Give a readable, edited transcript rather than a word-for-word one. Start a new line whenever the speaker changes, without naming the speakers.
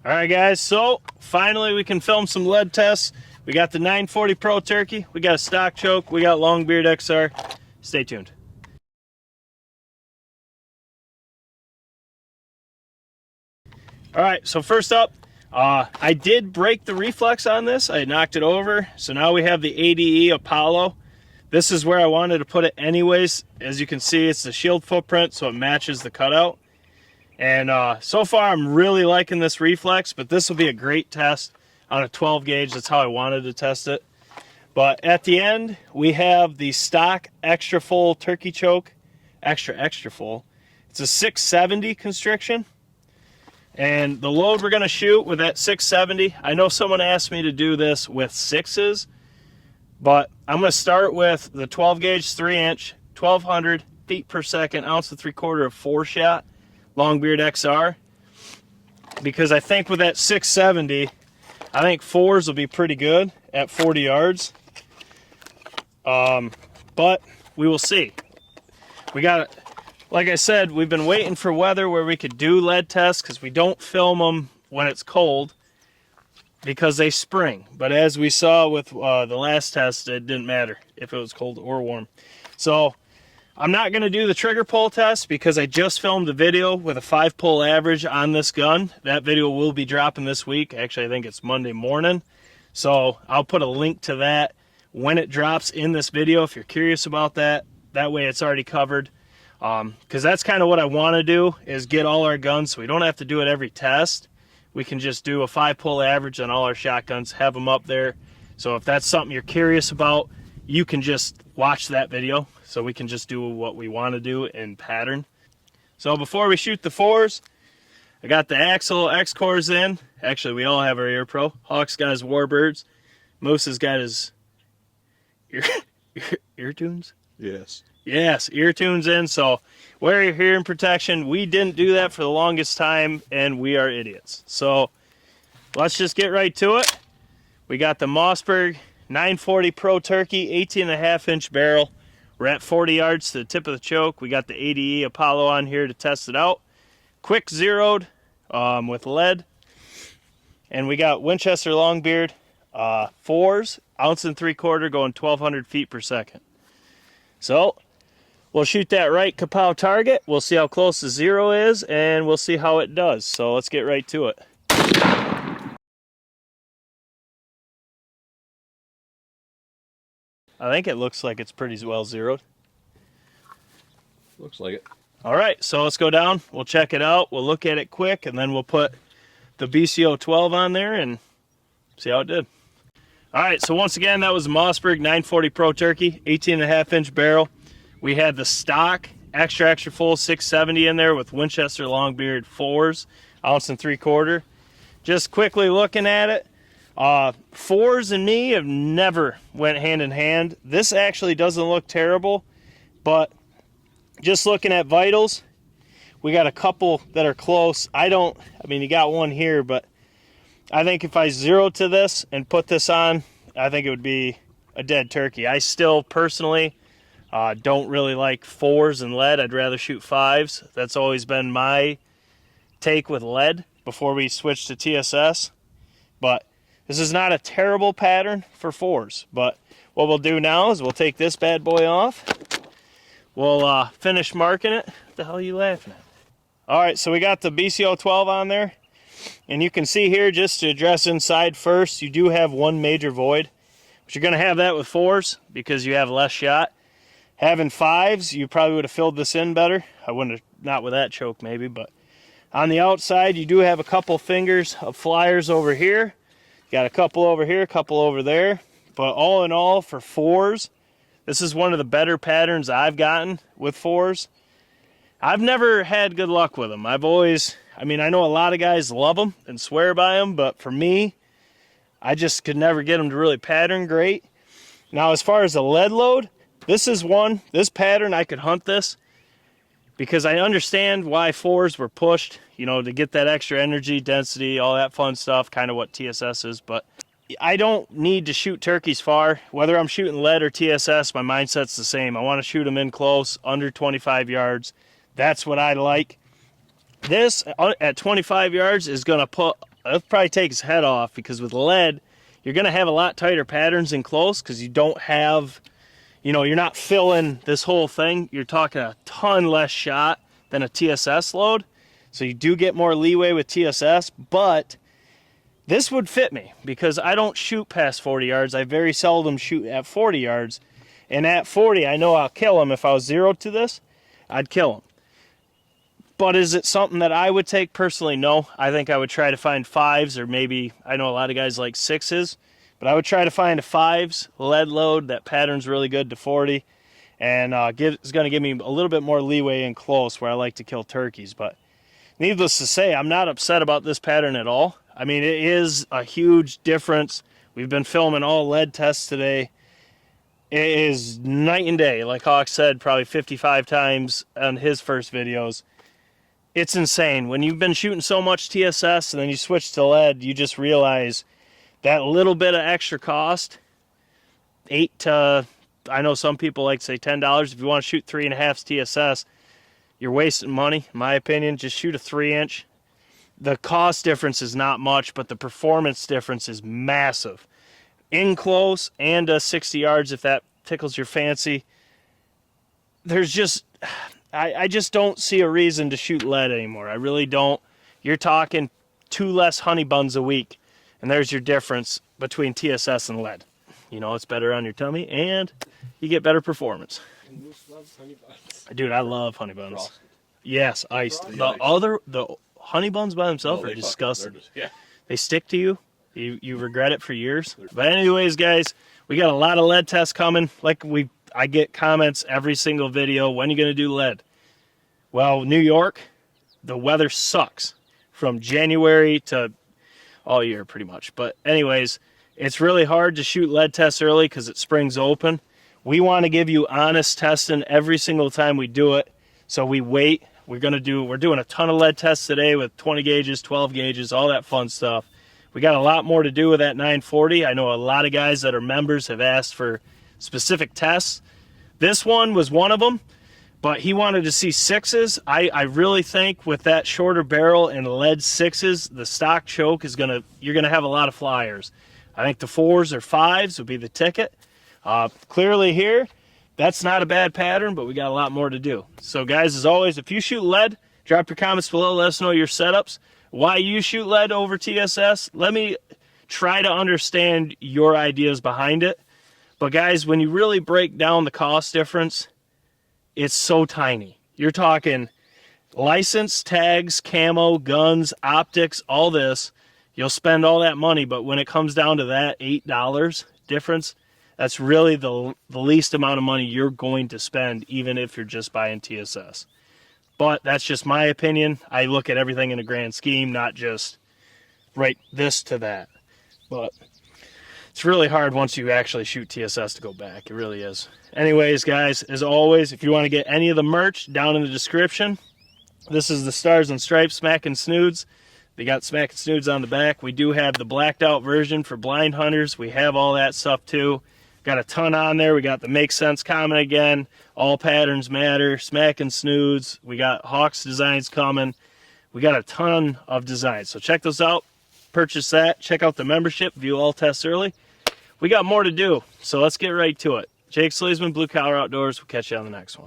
All right, guys, so finally we can film some lead tests. We got the 940 Pro turkey, we got a stock choke, we got longbeard XR. Stay tuned. All right, so first up, I did break the reflex on this. I knocked it over, so now we have the ADE Apollo. This is where I wanted to put it anyways. As you can see, it's the shield footprint, so it matches the cutout. And so far, I'm really liking this reflex, but this will be a great test on a 12 gauge. That's how I wanted to test it. But at the end, we have the stock extra full turkey choke, extra full. It's a 670 constriction. And the load we're gonna shoot with that 670, I know someone asked me to do this with 6s, but I'm gonna start with the 12 gauge 3-inch, 1200 feet per second, ounce and 3/4 of 4-shot. Longbeard XR, because I think with that 670, I think 4s will be pretty good at 40 yards. But we will see. We got, like I said, we've been waiting for weather where we could do lead tests because we don't film them when it's cold because they spring. But as we saw with the last test, it didn't matter if it was cold or warm. So I'm not going to do the trigger pull test because I just filmed a video with a 5-pull average on this gun. That video will be dropping this week. Actually, I think it's Monday morning. So I'll put a link to that when it drops in this video if you're curious about that. That way it's already covered. Because that's kind of what I want to do, is get all our guns so we don't have to do it every test. We can just do a 5-pull average on all our shotguns, have them up there. So if that's something you're curious about, you can just watch that video. So we can just do what we want to do in pattern. So before we shoot the 4s, I got the Axle X-Cores in. Actually, we all have our Ear Pro. Hawk's got his Warbirds. Moose has got his ear tunes?
Yes.
Yes, ear tunes in. So wear your hearing protection. We didn't do that for the longest time, and we are idiots. So let's just get right to it. We got the Mossberg 940 Pro Turkey, 18.5-inch barrel. We're at 40 yards to the tip of the choke. We got the ADE Apollo on here to test it out. Quick zeroed with lead. And we got Winchester Longbeard 4s, ounce and 3/4, going 1,200 feet per second. So we'll shoot that right kapow target. We'll see how close the zero is, and we'll see how it does. So let's get right to it. I think it looks like it's pretty well zeroed.
Looks like it.
All right, so let's go down. We'll check it out. We'll look at it quick, and then we'll put the BCO 12 on there and see how it did. All right, so once again, that was the Mossberg 940 Pro Turkey, 18.5-inch barrel. We had the stock extra full 670 in there with Winchester Longbeard 4s, ounce and 3/4. Just quickly looking at it, 4s and me have never went hand in hand. This actually doesn't look terrible, but just looking at vitals, we got a couple that are close. I mean, you got one here, but I think if I zero to this and put this on, I think it would be a dead turkey. I still personally don't really like 4s and lead. I'd rather shoot 5s. That's always been my take with lead before we switched to TSS. But this is not a terrible pattern for 4s, but what we'll do now is we'll take this bad boy off. We'll finish marking it. What the hell are you laughing at? All right, so we got the BCO 12 on there. And you can see here, just to address inside first, you do have one major void. But you're going to have that with 4s because you have less shot. Having 5s, you probably would have filled this in better. I wouldn't have, not with that choke maybe, but on the outside, you do have a couple fingers of flyers over here. Got a couple over here, a couple over there. But all in all, for 4s, this is one of the better patterns I've gotten with 4s. I've never had good luck with them. I've always, I mean, I know a lot of guys love them and swear by them, but for me, I just could never get them to really pattern great. Now, as far as the lead load, this is one, this pattern, I could hunt this because I understand why 4s were pushed, you know, to get that extra energy, density, all that fun stuff, kind of what TSS is, but I don't need to shoot turkeys far. Whether I'm shooting lead or TSS, my mindset's the same. I want to shoot them in close, under 25 yards. That's what I like. This, at 25 yards, is going to put it'll probably take his head off, because with lead, you're going to have a lot tighter patterns in close, because you don't have, you know, you're not filling this whole thing. You're talking a ton less shot than a TSS load. So you do get more leeway with TSS, but this would fit me because I don't shoot past 40 yards. I very seldom shoot at 40 yards. And at 40, I know I'll kill him. If I was zeroed to this, I'd kill him. But is it something that I would take? Personally, no. I think I would try to find 5s, or maybe, I know a lot of guys like 6s, but I would try to find a 5s lead load that pattern's really good to 40, and is going to give me a little bit more leeway in close where I like to kill turkeys. But needless to say, I'm not upset about this pattern at all. I mean, it is a huge difference. We've been filming all lead tests today. It is night and day, like Hawk said probably 55 times on his first videos. It's insane. When you've been shooting so much TSS and then you switch to lead, you just realize that little bit of extra cost, $8 to, I know some people like to say $10. If you want to shoot 3.5 TSS, you're wasting money, in my opinion. Just shoot a 3-inch. The cost difference is not much, but the performance difference is massive. In close and 60 yards, if that tickles your fancy. There's just, I just don't see a reason to shoot lead anymore. I really don't. You're talking 2 less honey buns a week, and there's your difference between TSS and lead. You know, it's better on your tummy, and you get better performance.
And Moose loves honey buns.
Dude, I love honey buns.
Frosted.
Yes, iced.
Frosted.
The honey buns by themselves are disgusting.
Yeah.
They stick to you. You regret it for years. But anyways, guys, we got a lot of lead tests coming. I get comments every single video, when are you going to do lead? Well, New York, the weather sucks from January to all year pretty much. But anyways, it's really hard to shoot lead tests early because it springs open. We want to give you honest testing every single time we do it. So we wait. We're doing a ton of lead tests today with 20 gauges, 12 gauges, all that fun stuff. We got a lot more to do with that 940. I know a lot of guys that are members have asked for specific tests. This one was one of them, but he wanted to see 6s. I really think with that shorter barrel and lead 6s, the stock choke is you're gonna have a lot of flyers. I think the 4s or 5s would be the ticket. Clearly here, that's not a bad pattern, but we got a lot more to do. So guys, as always, if you shoot lead, drop your comments below. Let us know your setups, why you shoot lead over TSS. Let me try to understand your ideas behind it. But guys, when you really break down the cost difference, it's so tiny. You're talking license, tags, camo, guns, optics, all this. You'll spend all that money, but when it comes down to that $8 difference, that's really the least amount of money you're going to spend, even if you're just buying TSS. But that's just my opinion. I look at everything in a grand scheme, not just right this to that. But it's really hard once you actually shoot TSS to go back. It really is. Anyways, guys, as always, if you want to get any of the merch, down in the description. This is the Stars and Stripes Smack and Snoods. They got Smack and Snoods on the back. We do have the blacked out version for blind hunters. We have all that stuff too. Got a ton on there. We got the Make Sense comment again. All patterns matter. Smack and Snoods. We got Hawks designs coming. We got a ton of designs. So check those out. Purchase that. Check out the membership. View all tests early. We got more to do. So let's get right to it. Jake Sleesman, Blue Collar Outdoors. We'll catch you on the next one.